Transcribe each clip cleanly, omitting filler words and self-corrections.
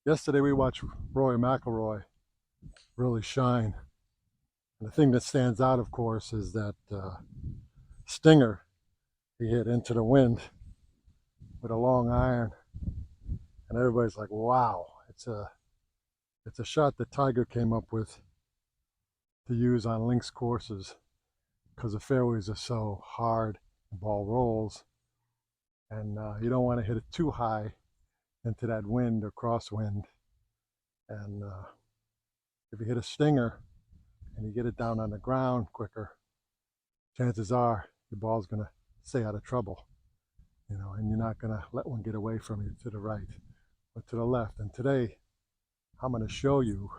Yesterday we watched Rory Mcilroy really shine. And the thing that stands out, of course, is that stinger he hit into the wind with a long iron. And everybody's like, wow, it's a shot that Tiger came up with to use on links courses because the fairways are so hard, the ball rolls, and you don't want to hit it too high into that wind or crosswind. And if you hit a stinger and you get it down on the ground quicker, chances are your ball's going to stay out of trouble, and you're not going to let one get away from you to the right or to the left. And today, I'm going to show you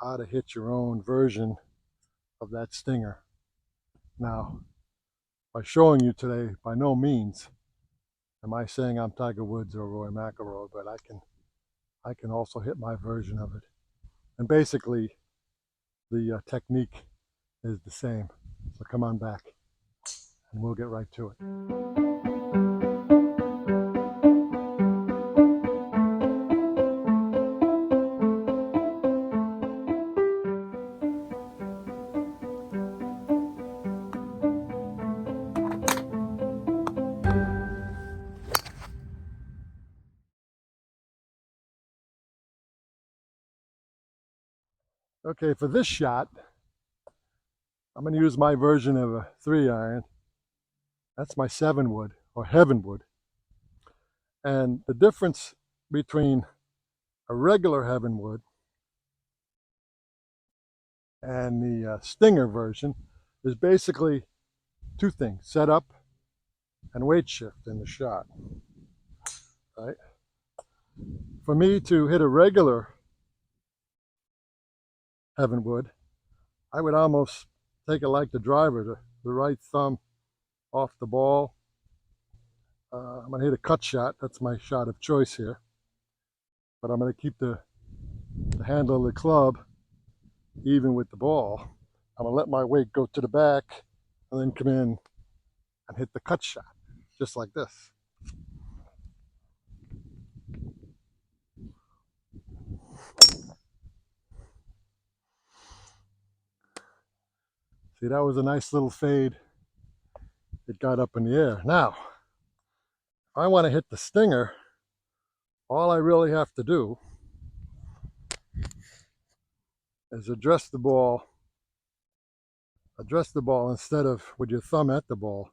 how to hit your own version of that stinger. Now, by showing you today, by no means am I saying I'm Tiger Woods or Rory McIlroy, but I can also hit my version of it. And basically, the technique is the same. So come on back, and we'll get right to it. Okay, for this shot, I'm going to use my version of a 3-iron. That's my 7-wood or heavenwood. And the difference between a regular heavenwood and the stinger version is basically two things: setup and weight shift in the shot. Right? For me to hit a regular heavenwood, I would almost take it like the driver, the right thumb off the ball. I'm going to hit a cut shot. That's my shot of choice here. But I'm going to keep the handle of the club even with the ball. I'm going to let my weight go to the back and then come in and hit the cut shot, just like this. See, that was a nice little fade. It got up in the air. Now, if I want to hit the stinger, all I really have to do is address the ball instead of with your thumb at the ball.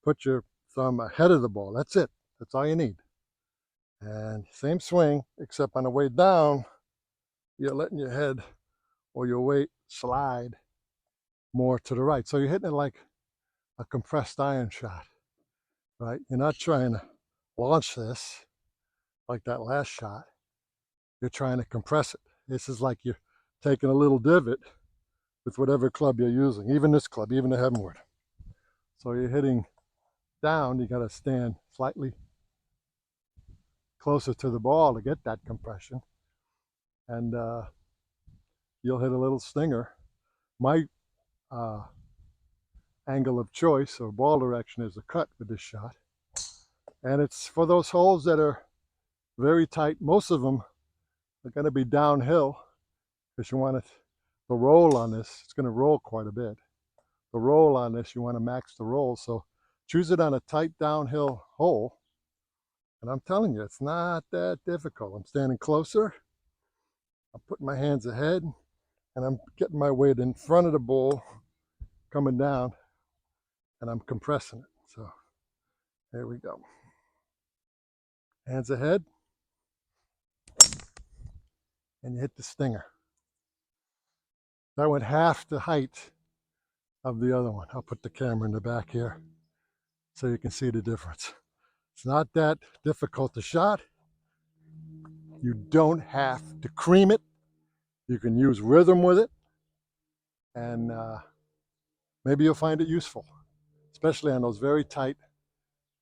Put your thumb ahead of the ball. That's it. That's all you need. And same swing, except on the way down, you're letting your head or your weight slide more to the right. So you're hitting it like a compressed iron shot, right? You're not trying to launch this like that last shot. You're trying to compress it. This is like you're taking a little divot with whatever club you're using, even this club, even the heavenwood. So you're hitting down, you got to stand slightly closer to the ball to get that compression, and you'll hit a little stinger. My angle of choice or ball direction is a cut with this shot, and it's for those holes that are very tight. Most of them are going to be downhill because you want it, the roll on this, it's going to roll quite a bit. The roll on this, you want to max the roll, so choose it on a tight downhill hole. And I'm telling you, it's not that difficult. I'm standing closer, I'm putting my hands ahead, and I'm getting my weight in front of the ball coming down, and I'm compressing it. So there we go. Hands ahead, and you hit the stinger. That went half the height of the other one. I'll put the camera in the back here so you can see the difference. It's not that difficult to shot. You don't have to cream it. You can use rhythm with it, and maybe you'll find it useful, especially on those very tight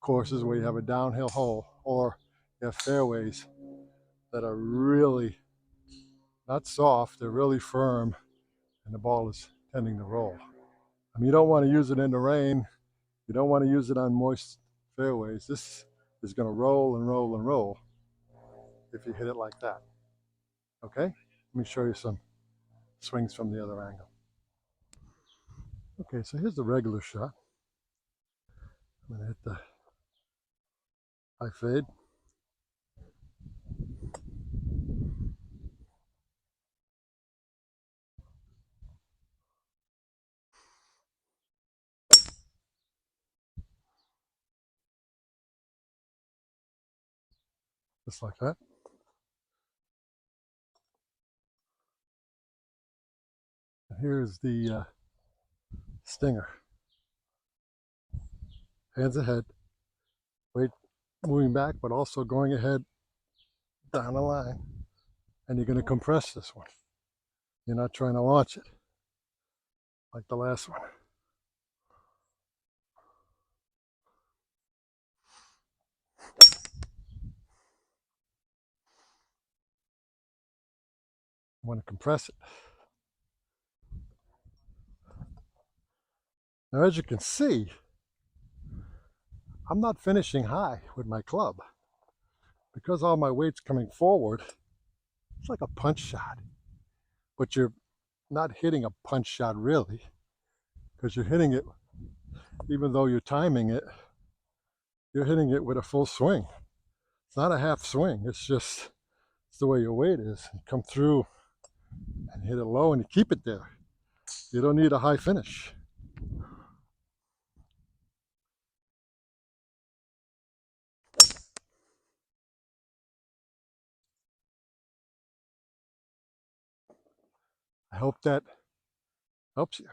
courses where you have a downhill hole or you have fairways that are really not soft, they're really firm, and the ball is tending to roll. I mean, you don't want to use it in the rain. You don't want to use it on moist fairways. This is going to roll and roll and roll if you hit it like that. Okay, let me show you some swings from the other angle. Okay, so here's the regular shot. I'm gonna hit the high fade. Just like that. And here's the stinger. Hands ahead, weight moving back, but also going ahead down the line. And you're going to compress this one. You're not trying to launch it like the last one. You want to compress it. Now, as you can see, I'm not finishing high with my club. Because all my weight's coming forward, it's like a punch shot. But you're not hitting a punch shot really, because you're hitting it, even though you're timing it, you're hitting it with a full swing. It's not a half swing, it's just it's the way your weight is. You come through and hit it low and you keep it there. You don't need a high finish. I hope that helps you.